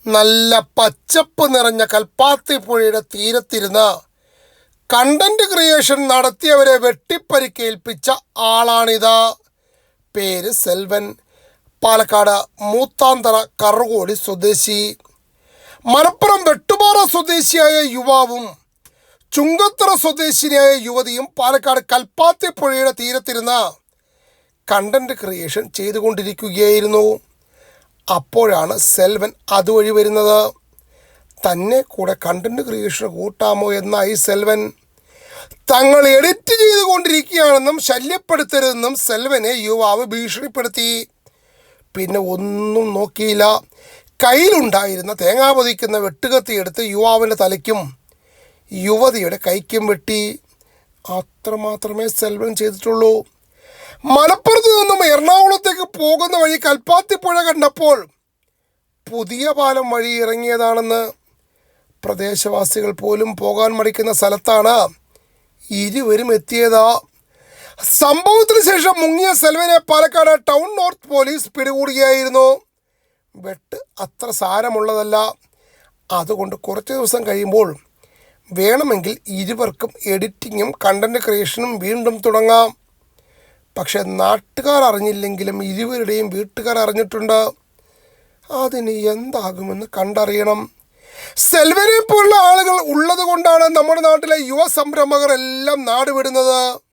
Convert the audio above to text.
നല്ല പച്ചപ്പ് നിറഞ്ഞ കൽപ്പാത്തി പുഴയുടെ തീരത്തിരുന്ന് കണ്ടന്റ് ക്രിയേഷൻ നടത്തിയവരെ വെട്ടിപ്പരിക്കേൽപ്പിച്ച ആളാണിത്. പേര് സെൽവൻ. പാലക്കാട് മൂത്താന്തറ കറുകോടി സ്വദേശി. മലപ്പുറം വെട്ടുപാറ സ്വദേശിയായ യുവാവും ചുങ്കത്തറ സ്വദേശിനിയായ യുവതിയും പാലക്കാട് കൽപ്പാത്തി പുഴയുടെ തീരത്തിരുന്ന് കണ്ടന്റ് ക്രിയേഷൻ ചെയ്തുകൊണ്ടിരിക്കുകയായിരുന്നു. അപ്പോഴാണ് സെൽവൻ അതുവഴി വരുന്നത്. തന്നെ കൂടെ കണ്ടന്റ് ക്രിയേഷൻ കൂട്ടാമോ എന്നായി സെൽവൻ. തങ്ങൾ എഡിറ്റ് ചെയ്തുകൊണ്ടിരിക്കുകയാണെന്നും ശല്യപ്പെടുത്തരുതെന്നും സെൽവനെ യുവാവ് ഭീഷണിപ്പെടുത്തി. പിന്നെ ഒന്നും നോക്കിയില്ല. കയ്യിലുണ്ടായിരുന്ന തേങ്ങാ പൊതിക്കുന്ന വെട്ടുകത്തി എടുത്ത് യുവാവിൻ്റെ തലയ്ക്കും യുവതിയുടെ കൈക്കും വെട്ടി. അത്രമാത്രമേ സെൽവൻ ചെയ്തിട്ടുള്ളൂ. മലപ്പുറത്ത് നിന്നും എറണാകുളത്തേക്ക് പോകുന്ന വഴി കൽപ്പാത്തി പുഴ കണ്ടപ്പോൾ പുതിയ പാലം വഴി ഇറങ്ങിയതാണെന്ന്. പ്രദേശവാസികൾ പോലും പോകാൻ മടിക്കുന്ന സ്ഥലത്താണ് ഇരുവരും എത്തിയത്. സംഭവത്തിന് ശേഷം മുങ്ങിയ സെൽവനെ പാലക്കാട് ടൗൺ നോർത്ത് പോലീസ് പിടികൂടുകയായിരുന്നു. വെട്ട് അത്ര സാരമുള്ളതല്ല. അതുകൊണ്ട് കുറച്ച് ദിവസം കഴിയുമ്പോൾ വേണമെങ്കിൽ ഇരുവർക്കും എഡിറ്റിങ്ങും കണ്ടന്റ് ക്രിയേഷനും വീണ്ടും തുടങ്ങാം. പക്ഷെ നാട്ടുകാർ അറിഞ്ഞില്ലെങ്കിലും ഇരുവരുടെയും വീട്ടുകാർ അറിഞ്ഞിട്ടുണ്ട്. അതിന് എന്താകുമെന്ന് കണ്ടറിയണം. സെൽവനെ പോലുള്ള ആളുകൾ ഉള്ളത് കൊണ്ടാണ് നമ്മുടെ നാട്ടിലെ യുവ സംരംഭകർ എല്ലാം നാടുവിടുന്നത്.